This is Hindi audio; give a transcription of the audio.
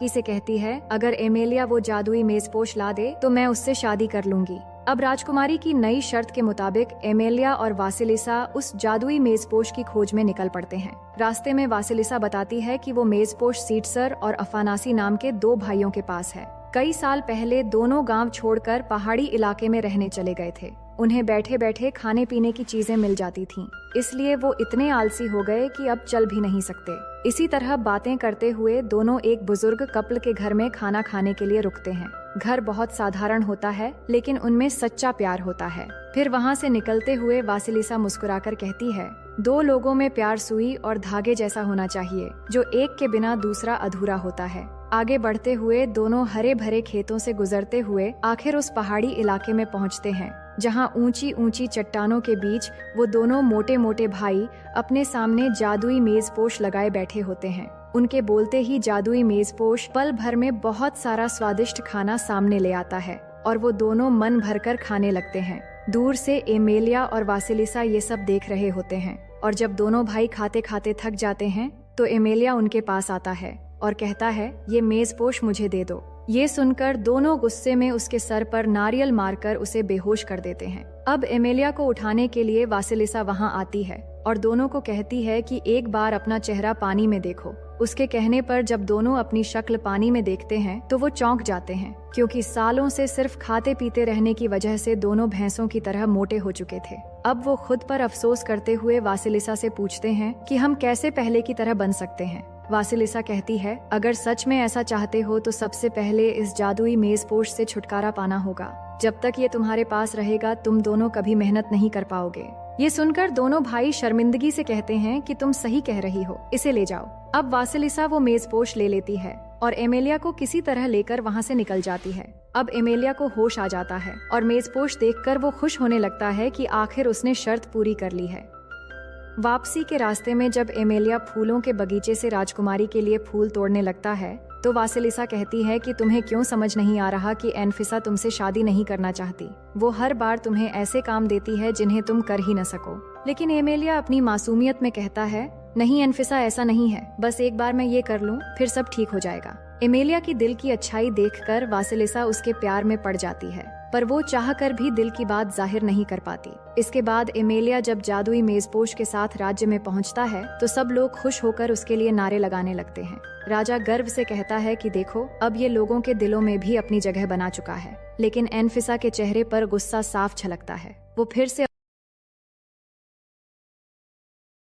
से कहती है अगर एमेलिया वो जादुई मेजपोश ला दे तो मैं उससे शादी कर लूंगी। अब राजकुमारी की नई शर्त के मुताबिक एमेलिया और वासिलिसा उस जादुई मेजपोश की खोज में निकल पड़ते हैं। रास्ते में वासिलिसा बताती है कि वो मेजपोश सीटसर और अफानासी नाम के 2 भाइयों के पास है। कई साल पहले दोनों गांव छोड़कर पहाड़ी इलाके में रहने चले गए थे। उन्हें बैठे बैठे खाने पीने की चीजें मिल जाती थीं, इसलिए वो इतने आलसी हो गए कि अब चल भी नहीं सकते। इसी तरह बातें करते हुए दोनों एक बुजुर्ग कपल के घर में खाना खाने के लिए रुकते हैं। घर बहुत साधारण होता है, लेकिन उनमें सच्चा प्यार होता है। फिर वहाँ से निकलते हुए वासिलिसा मुस्कुराकर कहती है, 2 लोगों में प्यार सुई और धागे जैसा होना चाहिए, जो एक के बिना दूसरा अधूरा होता है। आगे बढ़ते हुए दोनों हरे भरे खेतों से गुजरते हुए आखिर उस पहाड़ी इलाके में पहुँचते हैं, जहाँ ऊंची ऊंची चट्टानों के बीच वो दोनों मोटे मोटे भाई अपने सामने जादुई मेजपोश लगाए बैठे होते हैं। उनके बोलते ही जादुई मेजपोश पल भर में बहुत सारा स्वादिष्ट खाना सामने ले आता है और वो दोनों मन भरकर खाने लगते हैं। दूर से एमेलिया और वासिलिसा ये सब देख रहे होते हैं और जब दोनों भाई खाते खाते थक जाते हैं तो एमेलिया उनके पास आता है और कहता है, ये मेजपोश मुझे दे दो। ये सुनकर दोनों गुस्से में उसके सर पर नारियल मारकर उसे बेहोश कर देते हैं। अब एमेलिया को उठाने के लिए वासिलिसा वहां आती है और दोनों को कहती है कि एक बार अपना चेहरा पानी में देखो। उसके कहने पर जब दोनों अपनी शक्ल पानी में देखते हैं तो वो चौंक जाते हैं, क्योंकि सालों से सिर्फ खाते पीते रहने की वजह से दोनों भैंसों की तरह मोटे हो चुके थे। अब वो खुद पर अफसोस करते हुए वासिलिसा से पूछते हैं कि हम कैसे पहले की तरह बन सकते हैं। वासिलिसा कहती है, अगर सच में ऐसा चाहते हो तो सबसे पहले इस जादुई मेजपोश से छुटकारा पाना होगा। जब तक ये तुम्हारे पास रहेगा तुम दोनों कभी मेहनत नहीं कर पाओगे। ये सुनकर दोनों भाई शर्मिंदगी से कहते हैं कि तुम सही कह रही हो, इसे ले जाओ। अब वासिलिसा वो मेजपोश ले लेती है और एमेलिया को किसी तरह लेकर वहाँ से निकल जाती है। अब एमेलिया को होश आ जाता है और मेजपोश देखकर वो खुश होने लगता है कि आखिर उसने शर्त पूरी कर ली है। वापसी के रास्ते में जब एमेलिया फूलों के बगीचे से राजकुमारी के लिए फूल तोड़ने लगता है तो वासिलिसा कहती है कि तुम्हें क्यों समझ नहीं आ रहा कि एनफिसा तुमसे शादी नहीं करना चाहती। वो हर बार तुम्हें ऐसे काम देती है जिन्हें तुम कर ही न सको। लेकिन एमेलिया अपनी मासूमियत में कहता है, नहीं एनफिसा, ऐसा नहीं है, बस एक बार मैं ये कर लूं फिर सब ठीक हो जाएगा। एमेलिया की दिल की अच्छाई देखकर वासिलिसा उसके प्यार में पड़ जाती है, पर वो चाहकर भी दिल की बात जाहिर नहीं कर पाती। इसके बाद एमेलिया जब जादुई मेजपोश के साथ राज्य में पहुंचता है तो सब लोग खुश होकर उसके लिए नारे लगाने लगते हैं। राजा गर्व से कहता है कि देखो, अब ये लोगों के दिलों में भी अपनी जगह बना चुका है। लेकिन एनफिसा के चेहरे पर गुस्सा साफ झलकता है। वो फिर से